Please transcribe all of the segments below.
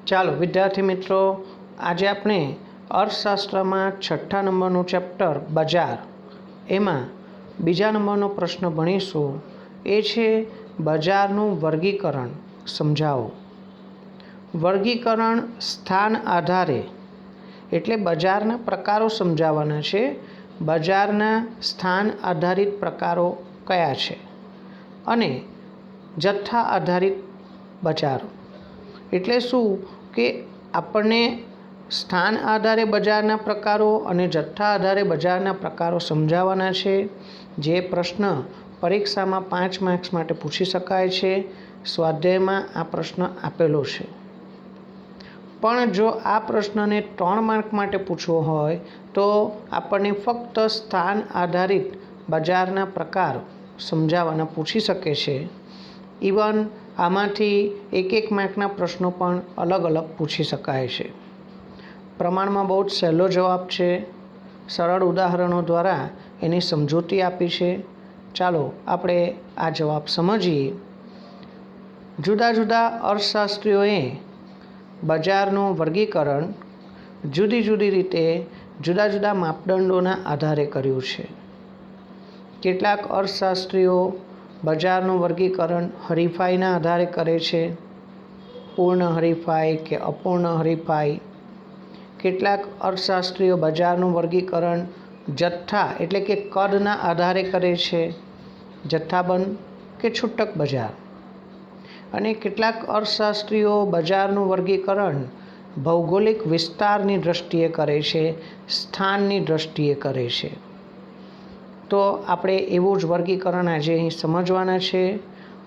ચાલો વિદ્યાર્થી મિત્રો, આજે આપણે અર્થશાસ્ત્રમાં 6ઠ્ઠા નંબરનું ચેપ્ટર બજાર એમાં બીજા નંબરનો પ્રશ્ન ભણીશું. એ છે બજારનું વર્ગીકરણ સમજાવો. વર્ગીકરણ સ્થાન આધારે એટલે બજારના પ્રકારો સમજાવવાના છે. બજારના સ્થાન આધારિત પ્રકારો કયા છે અને જથ્થા આધારિત બજારો એટલે શું કે આપણને સ્થાન આધારે બજારના પ્રકારો અને જથ્થા આધારે બજારના પ્રકારો સમજાવવાના છે. જે પ્રશ્ન પરીક્ષામાં 5 માર્ક્સ માટે પૂછી શકાય છે. સ્વાધ્યાયમાં આ પ્રશ્ન આપેલો છે, પણ જો આ પ્રશ્નને 3 માર્ક માટે પૂછવો હોય તો આપણને ફક્ત સ્થાન આધારિત બજારના પ્રકાર સમજાવવાના પૂછી શકે છે. ઇવન આમાંથી 1 માર્કના પ્રશ્નો પણ અલગ અલગ પૂછી શકાય છે. પ્રમાણમાં બહુ જ સહેલો જવાબ છે. સરળ ઉદાહરણો દ્વારા એની સમજૂતી આપી છે. ચાલો આપણે આ જવાબ સમજીએ. જુદા જુદા અર્થશાસ્ત્રીઓએ બજારનું વર્ગીકરણ જુદી જુદી રીતે જુદા જુદા માપદંડોના આધારે કર્યું છે. કેટલાક અર્થશાસ્ત્રીઓ બજારનું વર્ગીકરણ હરીફાઈના આધારે કરે છે, પૂર્ણ હરીફાઈ કે અપૂર્ણ હરીફાઈ. કેટલાક અર્થશાસ્ત્રીઓ બજારનું વર્ગીકરણ જથ્થા એટલે કે કદના આધારે કરે છે, જથ્થાબંધ કે છૂટક બજાર. અને કેટલાક અર્થશાસ્ત્રીઓ બજારનું વર્ગીકરણ ભૌગોલિક વિસ્તારની દૃષ્ટિએ કરે છે, સ્થાનની દૃષ્ટિએ કરે છે. તો આપણે એવું જ વર્ગીકરણ આજે અહીં સમજવાના છે.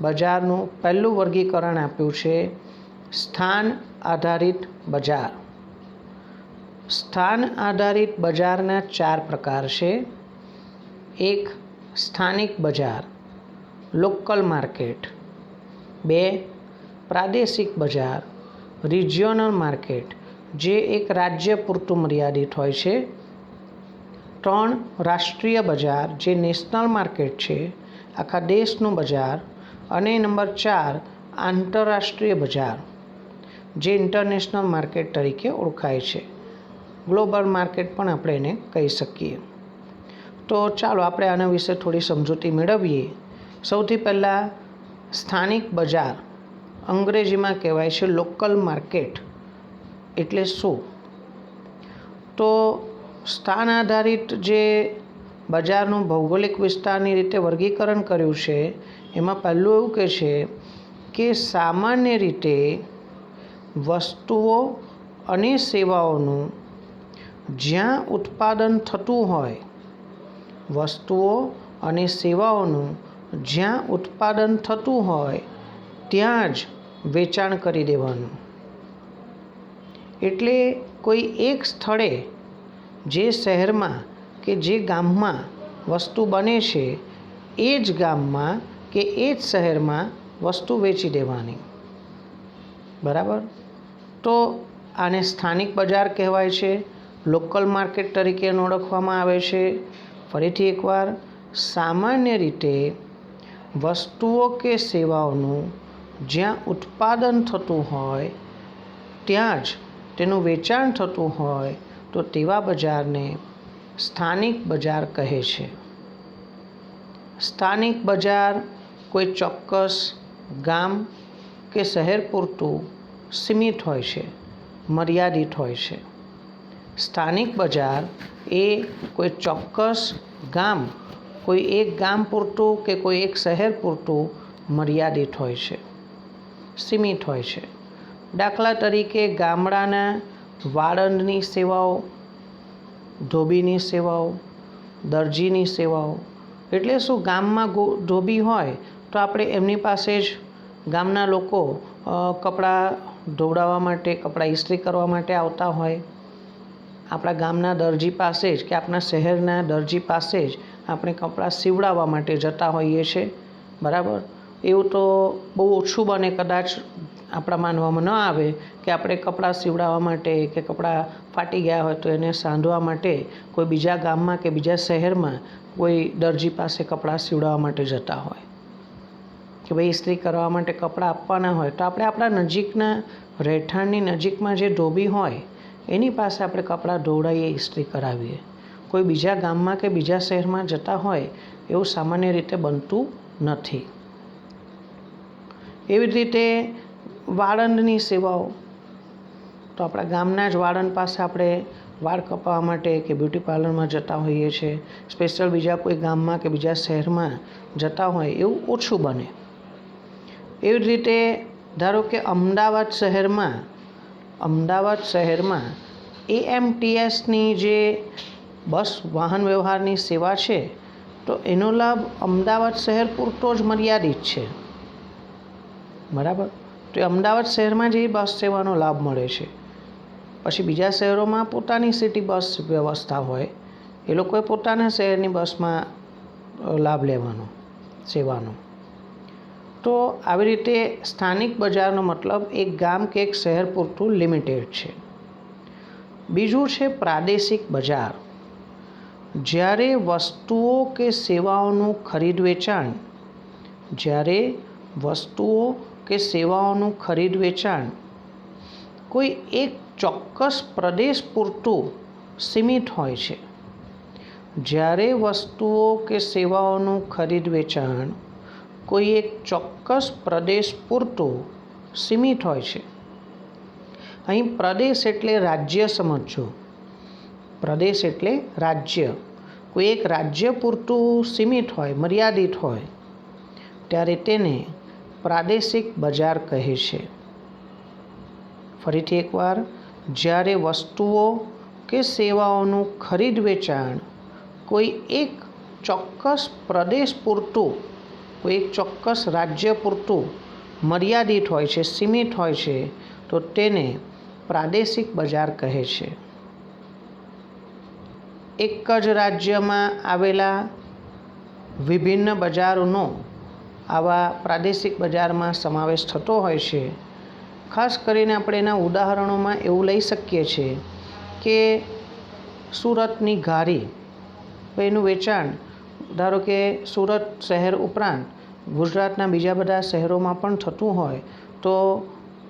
બજારનું પહેલું વર્ગીકરણ આપ્યું છે સ્થાન આધારિત બજાર. સ્થાન આધારિત બજારના 4 પ્રકાર છે. 1. સ્થાનિક બજાર લોકલ માર્કેટ. 2. પ્રાદેશિક બજાર રિજિયોનલ માર્કેટ, જે એક રાજ્ય પૂરતું મર્યાદિત હોય છે. 3. રાષ્ટ્રીય બજાર, જે નેશનલ માર્કેટ છે, આખા દેશનું બજાર. અને નંબર 4 આંતરરાષ્ટ્રીય બજાર, જે ઇન્ટરનેશનલ માર્કેટ તરીકે ઓળખાય છે. ગ્લોબલ માર્કેટ પણ આપણે એને કહી શકીએ. તો ચાલો આપણે આના વિશે થોડી સમજૂતી મેળવીએ. સૌથી પહેલાં સ્થાનિક બજાર, અંગ્રેજીમાં કહેવાય છે લોકલ માર્કેટ એટલે શું? તો સ્થાન આધારિત જે બજારનું ભૌગોલિક વિસ્તારની રીતે વર્ગીકરણ કર્યું છે એમાં પહેલું એવું કહે છે કે સામાન્ય રીતે વસ્તુઓ અને સેવાઓનું જ્યાં ઉત્પાદન થતું હોય, વસ્તુઓ અને સેવાઓનું જ્યાં ઉત્પાદન થતું હોય ત્યાં જ વેચાણ કરી દેવાનું. એટલે કોઈ એક સ્થળે જે શહેરમાં કે જે ગામમાં વસ્તુ બને છે એ જ ગામમાં કે એ જ શહેરમાં વસ્તુ વેચી દેવાની. બરાબર? તો આને સ્થાનિક બજાર કહેવાય છે, લોકલ માર્કેટ તરીકે ઓળખવામાં આવે છે. ફરીથી એકવાર, સામાન્ય રીતે વસ્તુઓ કે સેવાઓનું જ્યાં ઉત્પાદન થતું હોય ત્યાં જ તેનું વેચાણ થતું હોય તો તેવા બજારને સ્થાનિક બજાર કહે છે. સ્થાનિક બજાર કોઈ ચોક્કસ ગામ કે શહેર પૂરતું સીમિત હોય છે, મર્યાદિત હોય છે. સ્થાનિક બજાર એ કોઈ ચોક્કસ ગામ, કોઈ એક ગામ પૂરતું કે કોઈ એક શહેર પૂરતું મર્યાદિત હોય છે, સીમિત હોય છે. દાખલા તરીકે ગામડાના વાળંદની સેવાઓ, ધોબીની સેવાઓ, દરજીની સેવાઓ. એટલે શું, ગામમાં ધોબી હોય તો આપણે એમની પાસે જ ગામના લોકો કપડાં ધોવડાવવા માટે, કપડાં ઇસ્ત્રી કરવા માટે આવતા હોય. આપણા ગામના દરજી પાસે જ કે આપણા શહેરના દરજી પાસે જ આપણે કપડાં સીવડાવવા માટે જતા હોઈએ છીએ. બરાબર? એવું તો બહુ ઓછું બને, કદાચ આપણા માનવામાં ન આવે કે આપણે કપડાં સીવડાવવા માટે કે કપડાં ફાટી ગયા હોય તો એને સાંધવા માટે કોઈ બીજા ગામમાં કે બીજા શહેરમાં કોઈ દરજી પાસે કપડાં સીવડાવવા માટે જતા હોય કે ભાઈ ઇસ્ત્રી કરવા માટે કપડાં આપવાના હોય તો આપણે આપણા નજીકના રહેઠાણની નજીકમાં જે ધોબી હોય એની પાસે આપણે કપડાં ધોવડાવીએ, ઇસ્ત્રી કરાવીએ. કોઈ બીજા ગામમાં કે બીજા શહેરમાં જતા હોય એવું સામાન્ય રીતે બનતું નથી. એવી જ રીતે વાળંદની સેવાઓ, તો આપણા ગામના જ વાળંદ પાસે આપણે વાળ કપાવવા માટે કે બ્યુટી પાર્લરમાં જતા હોઈએ છીએ. સ્પેશિયલ બીજા કોઈ ગામમાં કે બીજા શહેરમાં જતા હોય એવું ઓછું બને. એવી જ રીતે ધારો કે અમદાવાદ શહેરમાં AMTSની જે બસ વાહન વ્યવહારની સેવા છે, તો એનો લાભ અમદાવાદ શહેર પૂરતો જ મર્યાદિત છે. બરાબર. તો અમદાવાદ શહેરમાં જ એ બસ સેવાનો લાભ મળે છે. પછી બીજા શહેરોમાં પોતાની સિટી બસ વ્યવસ્થા હોય, એ લોકોએ પોતાના શહેરની બસમાં લાભ લેવાનો સેવાનો. તો આવી રીતે સ્થાનિક બજારનો મતલબ એક ગામ કે એક શહેર પૂરતું લિમિટેડ છે. બીજું છે પ્રાદેશિક બજાર. જ્યારે વસ્તુઓ કે સેવાઓનું ખરીદ વેચાણ કોઈ એક ચોક્કસ પ્રદેશ પૂરતું સીમિત હોય છે. જ્યારે વસ્તુઓ કે સેવાઓનું ખરીદ વેચાણ કોઈ એક ચોક્કસ પ્રદેશ પૂરતું સીમિત હોય છે. અહીં પ્રદેશ એટલે રાજ્ય સમજજો. પ્રદેશ એટલે રાજ્ય. કોઈ એક રાજ્ય પૂરતું સીમિત હોય, મર્યાદિત હોય, ત્યારે તેને પ્રાદેશિક બજાર કહે છે. ફરીથી એકવાર, જ્યારે વસ્તુઓ કે સેવાઓનું ખરીદ વેચાણ કોઈ એક ચોક્કસ પ્રદેશ પૂરતું, કોઈ એક ચોક્કસ રાજ્ય પૂરતું મર્યાદિત હોય છે, સીમિત હોય છે, તો તેને પ્રાદેશિક બજાર કહે છે. એક જ રાજ્યમાં આવેલા વિભિન્ન બજારોનો આવા પ્રાદેશિક બજારમાં સમાવેશ થતો હોય છે. ખાસ કરીને આપણે એના ઉદાહરણોમાં એવું લઈ શકીએ છીએ કે સુરતની ઘારી, એનું વેચાણ ધારો કે સુરત શહેર ઉપરાંત ગુજરાતના બીજા બધા શહેરોમાં પણ થતું હોય, તો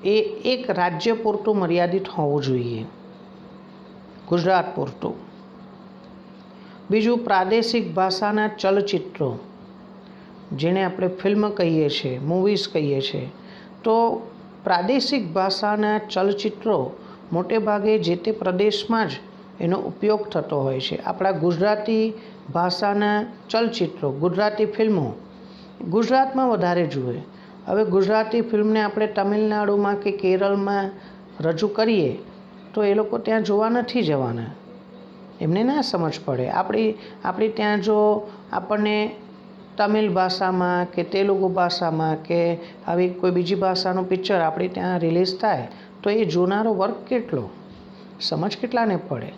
એ એક રાજ્ય પૂરતું મર્યાદિત હોવું જોઈએ, ગુજરાત પૂરતું. બીજું પ્રાદેશિક ભાષાના ચલચિત્રો, જેને આપણે ફિલ્મ કહીએ છીએ, મૂવીઝ કહીએ છીએ. તો પ્રાદેશિક ભાષાના ચલચિત્રો મોટે ભાગે જે તે પ્રદેશમાં જ એનો ઉપયોગ થતો હોય છે. આપણા ગુજરાતી ભાષાના ચલચિત્રો, ગુજરાતી ફિલ્મો ગુજરાતમાં વધારે જુએ. હવે ગુજરાતી ફિલ્મને આપણે તમિલનાડુમાં કે કેરળમાં રજૂ કરીએ તો એ લોકો ત્યાં જોવા નથી જવાના, એમને ના સમજ પડે. આપણી ત્યાં જો આપણને તમિલ ભાષામાં કે તેલુગુ ભાષામાં કે આવી કોઈ બીજી ભાષાનું પિક્ચર આપણે ત્યાં રિલીઝ થાય તો એ જોનારો વર્ગ કેટલો, સમજ કેટલાને પડે.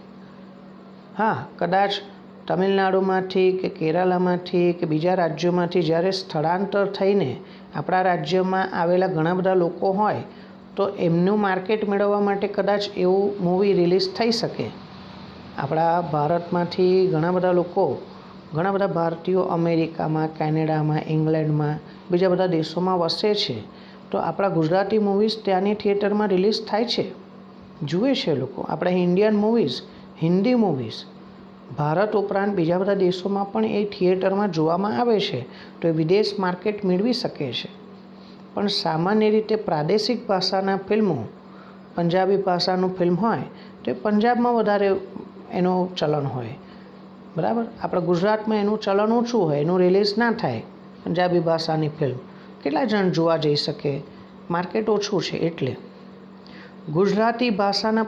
હા, કદાચ તમિલનાડુમાંથી કે કેરાલામાંથી કે બીજા રાજ્યોમાંથી જ્યારે સ્થળાંતર થઈને આપણા રાજ્યમાં આવેલા ઘણા બધા લોકો હોય તો એમનું માર્કેટ મેળવવા માટે કદાચ એવું મૂવી રિલીઝ થઈ શકે. આપણા ભારતમાંથી ઘણા બધા લોકો, ઘણા બધા ભારતીયો અમેરિકામાં, કેનેડામાં, ઇંગ્લેન્ડમાં, બીજા બધા દેશોમાં વસે છે. તો આપણા ગુજરાતી મૂવીઝ ત્યાંની થિયેટરમાં રિલીઝ થાય છે, જુએ છે લોકો. આપણા Indian movies, Hindi movies Bharat ઉપરાંત બીજા બધા દેશોમાં પણ એ થિયેટરમાં જોવામાં આવે છે, તો એ વિદેશ માર્કેટ મેળવી શકે છે. પણ સામાન્ય રીતે પ્રાદેશિક ભાષાના ફિલ્મો, પંજાબી ભાષાનું ફિલ્મ હોય તો એ પંજાબમાં વધારે એનું ચલણ હોય, બરાબર. આપણા ગુજરાતમાં એનું ચલણ ઓછું હોય, એનું રિલીઝ ના થાય પંજાબી ભાષાની ફિલ્મ. કેટલા જણ જોવા જઈ શકે, માર્કેટ ઓછું છે એટલે. ગુજરાતી ભાષાના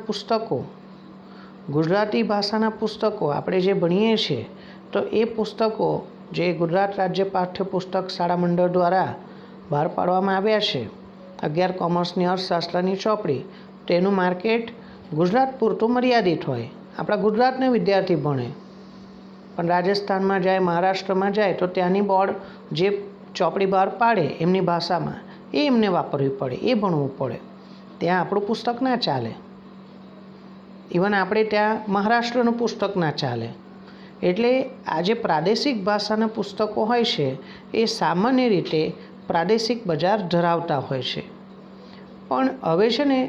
પુસ્તકો આપણે જે ભણીએ છીએ તો એ પુસ્તકો જે ગુજરાત રાજ્ય પાઠ્યપુસ્તક શાળા મંડળ દ્વારા બહાર પાડવામાં આવ્યા છે, 11 કોમર્સની અર્થશાસ્ત્રની ચોપડી, તેનું માર્કેટ ગુજરાત પૂરતું મર્યાદિત હોય. આપણા ગુજરાતના વિદ્યાર્થી ભણે, પણ રાજસ્થાનમાં જાય, મહારાષ્ટ્રમાં જાય તો ત્યાંની બોર્ડ જે ચોપડી બહાર પાડે એમની ભાષામાં, એ એમને વાપરવી પડે, એ ભણવું પડે. ત્યાં આપણું પુસ્તક ના ચાલે. ઇવન આપણે ત્યાં મહારાષ્ટ્રનું પુસ્તક ના ચાલે. એટલે આ જે પ્રાદેશિક ભાષાના પુસ્તકો હોય છે એ સામાન્ય રીતે પ્રાદેશિક બજાર ધરાવતા હોય છે. પણ હવે છે ને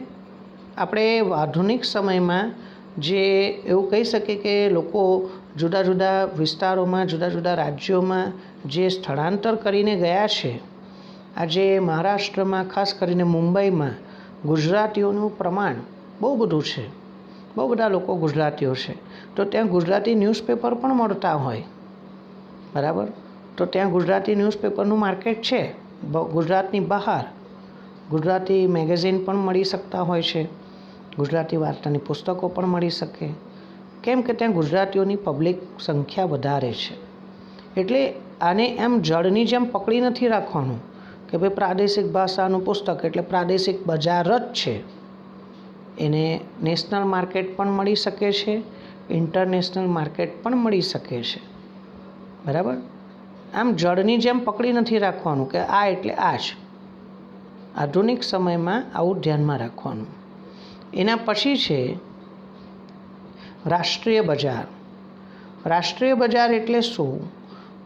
આપણે આધુનિક સમયમાં જે એવું કહી શકીએ કે લોકો જુદા જુદા વિસ્તારોમાં, જુદા જુદા રાજ્યોમાં જે સ્થળાંતર કરીને ગયા છે, આજે મહારાષ્ટ્રમાં, ખાસ કરીને મુંબઈમાં ગુજરાતીઓનું પ્રમાણ બહુ બધું છે. બહુ બધા લોકો ગુજરાતીઓ છે. તો ત્યાં ગુજરાતી ન્યૂઝપેપર પણ મળતા હોય, બરાબર. તો ત્યાં ગુજરાતી ન્યૂઝપેપરનું માર્કેટ છે. ગુજરાતની બહાર ગુજરાતી મેગેઝિન પણ મળી શકતા હોય છે, ગુજરાતી વાર્તાની પુસ્તકો પણ મળી શકે, કેમ કે ત્યાં ગુજરાતીઓની પબ્લિક સંખ્યા વધારે છે. એટલે આને એમ જળની જેમ પકડી નથી રાખવાનું કે ભાઈ પ્રાદેશિક ભાષાનું પુસ્તક એટલે પ્રાદેશિક બજાર જ છે. એને નેશનલ માર્કેટ પણ મળી શકે છે, ઇન્ટરનેશનલ માર્કેટ પણ મળી શકે છે, બરાબર. આમ જળની જેમ પકડી નથી રાખવાનું કે આ એટલે આ જ. આધુનિક સમયમાં આવું ધ્યાનમાં રાખવાનું. એના પછી છે રાષ્ટ્રીય બજાર. રાષ્ટ્રીય બજાર એટલે શું?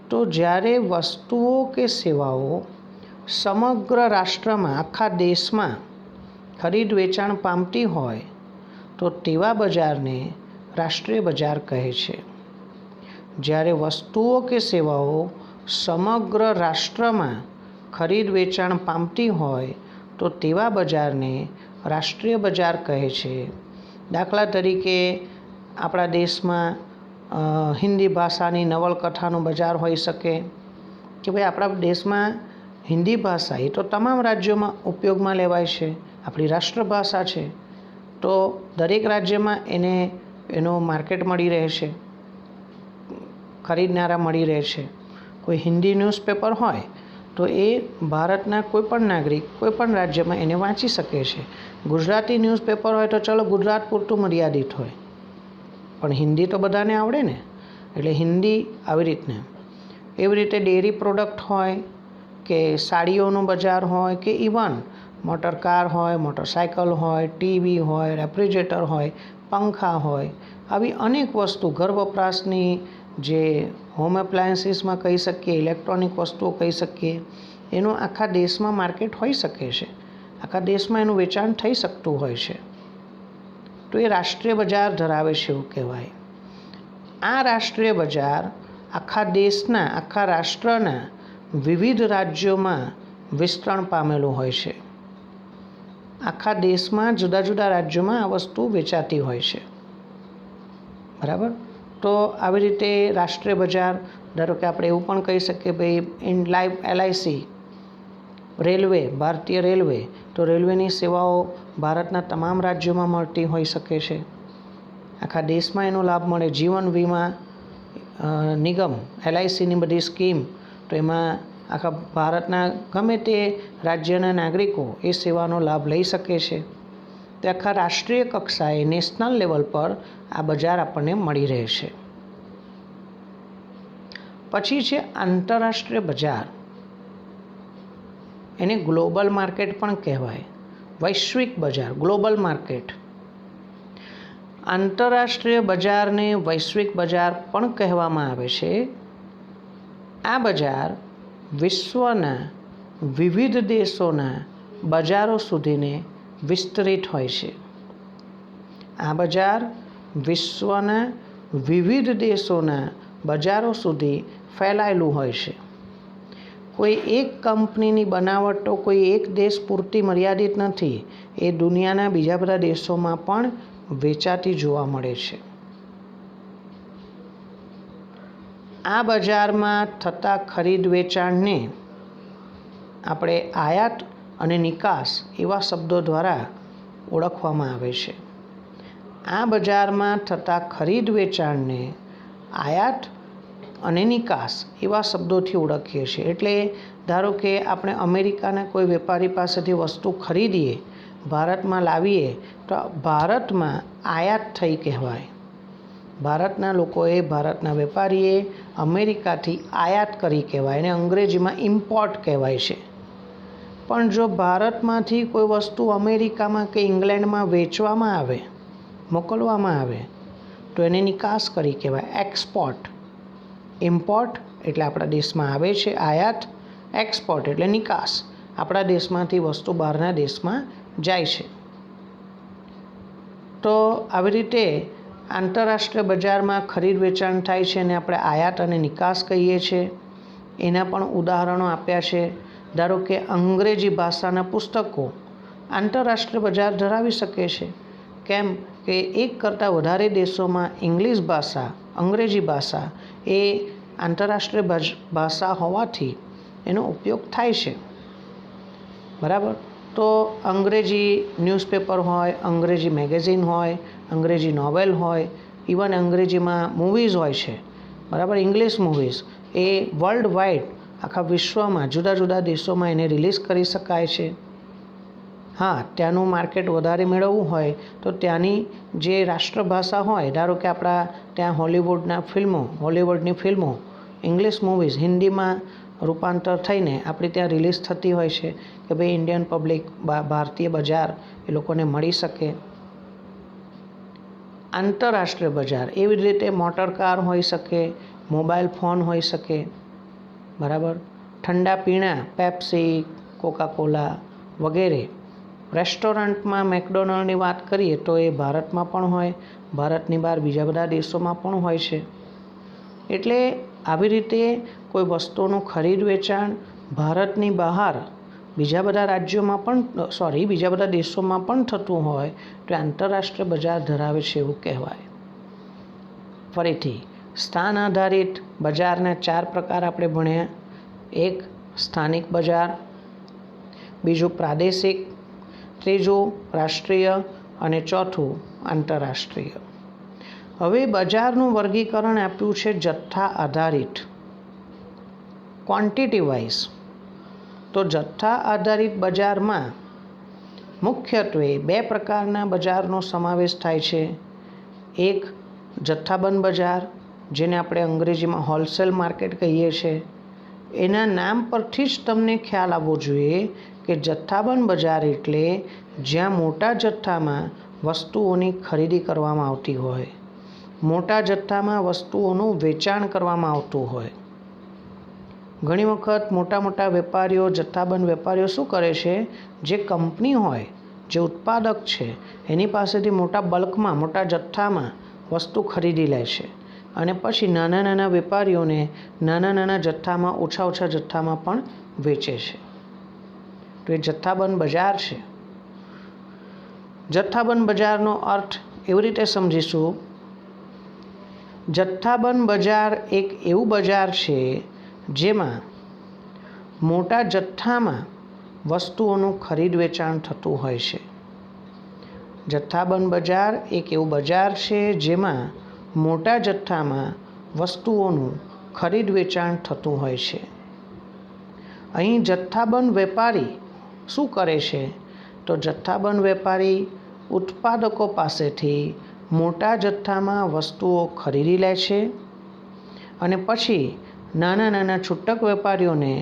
તો જ્યારે વસ્તુઓ કે સેવાઓ સમગ્ર રાષ્ટ્રમાં, આખા દેશમાં ખરીદ વેચાણ પામતી હોય તો તેવા બજારને રાષ્ટ્રીય બજાર કહે છે. જ્યારે વસ્તુઓ કે સેવાઓ સમગ્ર રાષ્ટ્રમાં ખરીદ વેચાણ પામતી હોય તો તેવા બજારને રાષ્ટ્રીય બજાર કહે છે. દાખલા તરીકે આપણા દેશમાં હિન્દી ભાષાની નવલકથાનું બજાર હોઈ શકે કે ભાઈ આપણા દેશમાં હિન્દી ભાષા એ તો તમામ રાજ્યોમાં ઉપયોગમાં લેવાય છે, આપણી રાષ્ટ્રભાષા છે. તો દરેક રાજ્યમાં એનો માર્કેટ મળી રહે છે, ખરીદનારા મળી રહે છે. કોઈ હિન્દી ન્યૂઝપેપર હોય તો એ ભારતના કોઈપણ નાગરિક કોઈપણ રાજ્યમાં એને વાંચી શકે છે. ગુજરાતી ન્યૂઝપેપર હોય તો ચલો ગુજરાત પૂરતું મર્યાદિત હોય, પણ હિન્દી તો બધાને આવડે ને, એટલે હિન્દી આવી રીતના. એવી રીતે ડેરી પ્રોડક્ટ હોય કે સાડીઓનું બજાર હોય કે ઇવન મોટરકાર હોય, મોટરસાઇકલ હોય, ટીવી હોય, રેફ્રિજરેટર હોય, પંખા હોય, આવી અનેક વસ્તુ ઘર વપરાશની જે હોમ એપ્લાયન્સીસમાં કહી શકીએ, ઇલેક્ટ્રોનિક વસ્તુઓ કહી શકીએ, એનું આખા દેશમાં માર્કેટ હોઈ શકે છે, આખા દેશમાં એનું વેચાણ થઈ શકતું હોય છે. તો એ રાષ્ટ્રીય બજાર ધરાવે છે એવું કહેવાય. આ રાષ્ટ્રીય બજાર આખા દેશના, આખા રાષ્ટ્રના વિવિધ રાજ્યોમાં વિસ્તરણ પામેલું હોય છે. આખા દેશમાં જુદા જુદા રાજ્યોમાં આ વસ્તુ વેચાતી હોય છે, બરાબર. તો આવી રીતે રાષ્ટ્રીય બજાર, ધારો કે આપણે એવું પણ કહી શકીએ ભાઈ LIC, રેલવે, ભારતીય રેલવે, તો રેલવેની સેવાઓ ભારતના તમામ રાજ્યોમાં મળતી હોઈ શકે છે, આખા દેશમાં એનો લાભ મળે. જીવન વીમા નિગમ, LICની બધી સ્કીમ, તો એમાં આખા ભારતના ગમે તે રાજ્યના નાગરિકો એ સેવાનો લાભ લઈ શકે છે. તો આખા રાષ્ટ્રીય કક્ષાએ, નેશનલ લેવલ પર આ બજાર આપણને મળી રહે છે. પછી છે આંતરરાષ્ટ્રીય બજાર. એને ગ્લોબલ માર્કેટ પણ કહેવાય, વૈશ્વિક બજાર, ગ્લોબલ માર્કેટ. આંતરરાષ્ટ્રીય બજારને વૈશ્વિક બજાર પણ કહેવામાં આવે છે. આ બજાર વિશ્વના વિવિધ દેશોના બજારો સુધીને વિસ્તરિત હોય છે. આ બજાર વિશ્વના વિવિધ દેશોના બજારો સુધી ફેલાયેલું હોય છે. કોઈ એક કંપનીની બનાવટો કોઈ એક દેશ પૂરતી મર્યાદિત નથી, એ દુનિયાના બીજા બધા દેશોમાં પણ વેચાતી જોવા મળે છે. આ બજારમાં થતા ખરીદ વેચાણને આપણે આયાત અને નિકાસ એવા શબ્દો દ્વારા ઓળખવામાં આવે છે. આ બજારમાં થતા ખરીદ વેચાણને આયાત અને નિકાસ એવા શબ્દોથી ઓળખીએ છીએ. એટલે ધારો કે આપણે અમેરિકાના કોઈ વેપારી પાસેથી વસ્તુ ખરીદીએ, ભારતમાં લાવીએ, તો ભારતમાં આયાત થઈ કહેવાય. ભારતના લોકોએ, ભારતના વેપારીએ અમેરિકાથી આયાત કરી કહેવાય, એને અંગ્રેજીમાં ઇમ્પોર્ટ કહેવાય છે. પણ જો ભારતમાંથી કોઈ વસ્તુ અમેરિકામાં કે ઇંગ્લેન્ડમાં વેચવામાં આવે, મોકલવામાં આવે, તો એને નિકાસ કરી કહેવાય, એક્સપોર્ટ. ઇમ્પોર્ટ એટલે આપણા દેશમાં આવે છે આયાત, એક્સપોર્ટ એટલે નિકાસ, આપણા દેશમાંથી વસ્તુ બહારના દેશમાં જાય છે. તો આવી રીતે આંતરરાષ્ટ્રીય બજારમાં ખરીદ વેચાણ થાય છે અને આપણે આયાત અને નિકાસ કહીએ છીએ. એના પણ ઉદાહરણો આપ્યા છે. ધારો કે અંગ્રેજી ભાષાના પુસ્તકો આંતરરાષ્ટ્રીય બજાર ધરાવી શકે છે. કેમ કે એક કરતાં વધારે દેશોમાં ઇંગ્લિશ ભાષા, અંગ્રેજી ભાષા એ આંતરરાષ્ટ્રીય ભાષા હોવાથી એનો ઉપયોગ થાય છે. બરાબર. તો અંગ્રેજી ન્યૂઝપેપર હોય, અંગ્રેજી મેગેઝિન હોય, અંગ્રેજી નોવેલ હોય, ઇવન અંગ્રેજીમાં મૂવીઝ હોય છે. બરાબર. ઇંગ્લિશ મૂવીઝ એ વર્લ્ડ વાઇડ આખા વિશ્વમાં જુદા જુદા દેશોમાં એને રિલીઝ કરી શકાય છે. હા, ત્યાંનું માર્કેટ વધારે મેળવવું હોય તો ત્યાંની જે રાષ્ટ્રભાષા હોય, ધારો કે આપણા ત્યાં હોલિવૂડની ફિલ્મો ઇંગ્લિશ મૂવીઝ હિન્દીમાં રૂપાંતર થઈને આપણી ત્યાં રિલીઝ થતી હોય છે કે ભાઈ ઇન્ડિયન પબ્લિક, ભારતીય બજાર એ લોકોને મળી શકે. આંતરરાષ્ટ્રીય બજાર એવી જ રીતે મોટર કાર હોઈ શકે, મોબાઈલ ફોન હોઈ શકે. બરાબર. ઠંડા પીણા પેપ્સી, કોકાકોલા વગેરે. રેસ્ટોરન્ટમાં મેકડોનલ્ડની વાત કરીએ તો એ ભારતમાં પણ હોય, ભારતની બહાર બીજા બધા દેશોમાં પણ હોય છે. એટલે આવી રીતે કોઈ વસ્તુનું ખરીદ વેચાણ ભારતની બહાર બીજા બધા રાજ્યોમાં પણ બીજા બધા દેશોમાં પણ થતું હોય તો આંતરરાષ્ટ્રીય બજાર ધરાવે છે એવું કહેવાય. ફરીથી સ્થાન આધારિત બજારના 4 પ્રકાર આપણે ભણ્યા. એક સ્થાનિક બજાર, બીજું પ્રાદેશિક, ત્રીજું રાષ્ટ્રીય અને ચોથું આંતરરાષ્ટ્રીય. હવે બજારનું વર્ગીકરણ આપ્યું છે જથ્થા આધારિત, ક્વોન્ટિટી વાઇઝ. તો જથ્થા આધારિત બજારમાં મુખ્યત્વે 2 પ્રકારના બજારનો સમાવેશ થાય છે. એક જથ્થાબંધ બજાર, જેને આપણે અંગ્રેજીમાં હોલસેલ માર્કેટ કહીએ છીએ. એના નામ પરથી જ તમને ખ્યાલ આવવો જોઈએ કે જથ્થાબંધ બજાર એટલે જ્યાં મોટા જથ્થામાં વસ્તુઓની ખરીદી કરવામાં આવતી હોય, મોટા જથ્થામાં વસ્તુઓનું વેચાણ કરવામાં આવતું હોય. ઘણી વખત મોટા મોટા વેપારીઓ, જથ્થાબંધ વેપારીઓ શું કરે છે, જે કંપની હોય, જે ઉત્પાદક છે એની પાસેથી મોટા બલ્કમાં, મોટા જથ્થામાં વસ્તુ ખરીદી લે છે અને પછી નાના નાના વેપારીઓને નાના નાના જથ્થામાં, ઓછા ઓછા જથ્થામાં પણ વેચે છે. તો એ જથ્થાબંધ બજાર છે. જથ્થાબંધ બજારનો અર્થ એવી રીતે સમજીશું. જથ્થાબંધ બજાર એક એવું બજાર છે જેમાં મોટા જથ્થામાં વસ્તુઓનું ખરીદ વેચાણ થતું હોય છે. જથ્થાબંધ બજાર એક એવું બજાર છે જેમાં મોટા જથ્થામાં વસ્તુઓનું ખરીદ વેચાણ થતું હોય છે. અહીં જથ્થાબંધ વેપારી શું કરે છે? તો જથ્થાબંધ વેપારી ઉત્પાદકો પાસેથી મોટા જથ્થામાં વસ્તુઓ ખરીદી લે છે અને પછી નાના નાના છૂટક વેપારીઓને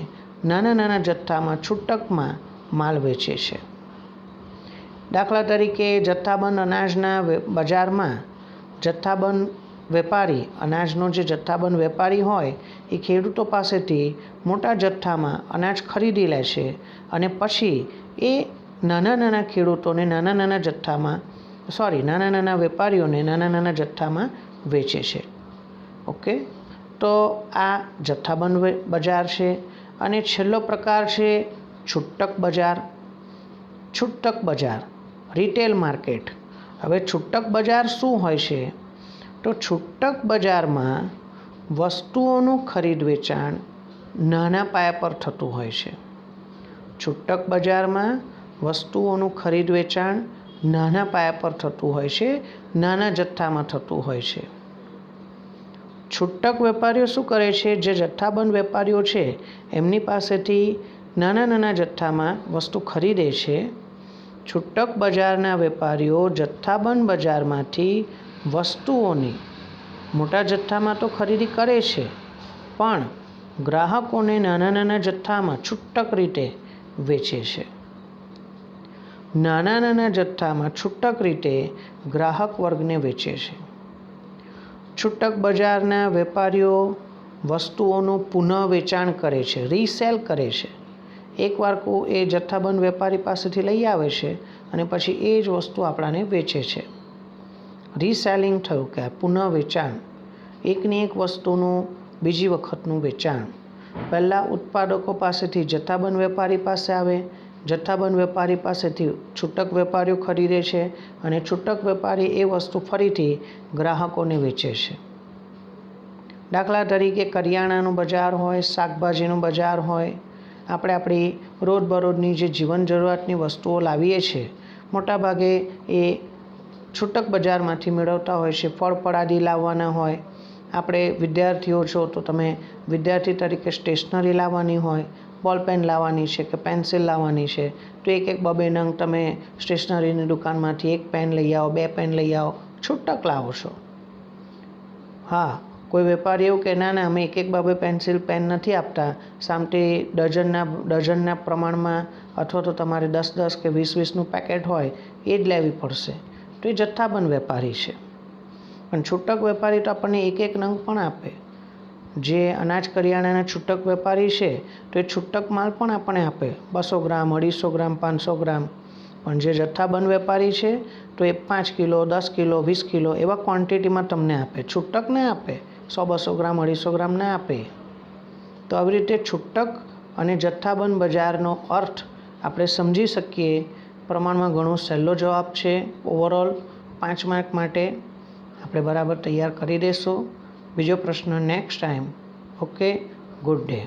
નાના નાના જથ્થામાં છૂટકમાં માલ વેચે છે. દાખલા તરીકે જથ્થાબંધ અનાજના બજારમાં જથ્થાબંધ વેપારી, અનાજનો જે જથ્થાબંધ વેપારી હોય એ ખેડૂતો પાસેથી મોટા જથ્થામાં અનાજ ખરીદી લે છે અને પછી એ નાના નાના ખેડૂતોને નાના નાના વેપારીઓને નાના નાના જથ્થામાં વેચે છે. ઓકે. તો આ જથ્થાબંધ બજાર છે. અને છેલ્લો પ્રકાર છે છૂટક બજાર. છૂટક બજાર, રિટેલ માર્કેટ. હવે છૂટક બજાર શું હોય છે? તો છૂટક બજારમાં વસ્તુઓનું ખરીદ વેચાણ નાના પાયા પર થતું હોય છે. છૂટક બજારમાં વસ્તુઓનું ખરીદ વેચાણ નાના પાયા પર થતું હોય છે, નાના જથ્થામાં થતું હોય છે. છૂટક વેપારીઓ શું કરે છે? જે જથ્થાબંધ વેપારીઓ છે એમની પાસેથી નાના નાના જથ્થામાં વસ્તુ ખરીદે છે. છૂટક બજારના વેપારીઓ જથ્થાબંધ બજારમાંથી વસ્તુઓની મોટા જથ્થામાં તો ખરીદી કરે છે, પણ ગ્રાહકોને નાના નાના જથ્થામાં છૂટક રીતે વેચે છે. નાના નાના જથ્થામાં છૂટક રીતે ગ્રાહક વર્ગને વેચે છે. છૂટક બજારના વેપારીઓ વસ્તુઓનું પુનઃ વેચાણ કરે છે, રીસેલ કરે છે. એકવાર એ જથ્થાબંધ વેપારી પાસેથી લઈ આવે છે, અને પછી એ જ વસ્તુ આપણાને વેચે છે. રીસેલિંગ થયું કે પુનઃ વેચાણ, એકની એક વસ્તુનું બીજી વખતનું વેચાણ. પહેલાં ઉત્પાદકો પાસેથી જથ્થાબંધ વેપારી પાસે આવે, જથ્થાબંધ વેપારી પાસેથી છૂટક વેપારીઓ ખરીદે છે અને છૂટક વેપારી એ વસ્તુ ફરીથી ગ્રાહકોને વેચે છે. દાખલા તરીકે કરિયાણાનું બજાર હોય, શાકભાજીનું બજાર હોય, આપણે આપણી રોજબરોજની જે જીવન જરૂરિયાતની વસ્તુઓ લાવીએ છીએ મોટાભાગે એ છૂટક બજારમાંથી મેળવતા હોય છે. ફળ ફળાદી લાવવાના હોય, આપણે વિદ્યાર્થીઓ છો તો તમે વિદ્યાર્થી તરીકે સ્ટેશનરી લાવવાની હોય, બોલપેન લાવવાની છે કે પેન્સિલ લાવવાની છે તો એક એક બબે નંગ તમે સ્ટેશનરીની દુકાનમાંથી એક પેન લઈ આવો, 2 પેન લઈ આવો, છૂટક લાવો છો. હા, કોઈ વેપારી એવું કે ના અમે એક એક બબે પેન્સિલ પેન નથી આપતા, સામટે ડઝનના પ્રમાણમાં અથવા તો તમારે 10 કે 20 પેકેટ હોય એ જ લેવી પડશે, તો એ જથ્થાબંધ વેપારી છે. પણ છૂટક વેપારી તો આપણને એક એક નંગ પણ આપે. જે અનાજ કરિયાણાના છૂટક વેપારી છે તો એ છૂટક માલ પણ આપણને આપે, 200 ગ્રામ, 250 ગ્રામ, 500 ગ્રામ. પણ જે જથ્થાબંધ વેપારી છે તો એ 5 કિલો, 10 કિલો, 20 કિલો એવા ક્વોન્ટિટીમાં તમને આપે, છૂટક ના આપે, 100-200 ગ્રામ, 250 ગ્રામ ના આપે. તો આવી રીતે છૂટક અને જથ્થાબંધ બજારનો અર્થ આપણે સમજી શકીએ. પ્રમાણમાં ઘણો સહેલો જવાબ છે. ઓવરઓલ 5 માર્ક માટે આપણે બરાબર તૈયાર કરી દઈશું. બીજો પ્રશ્ન next time. Okay, good day.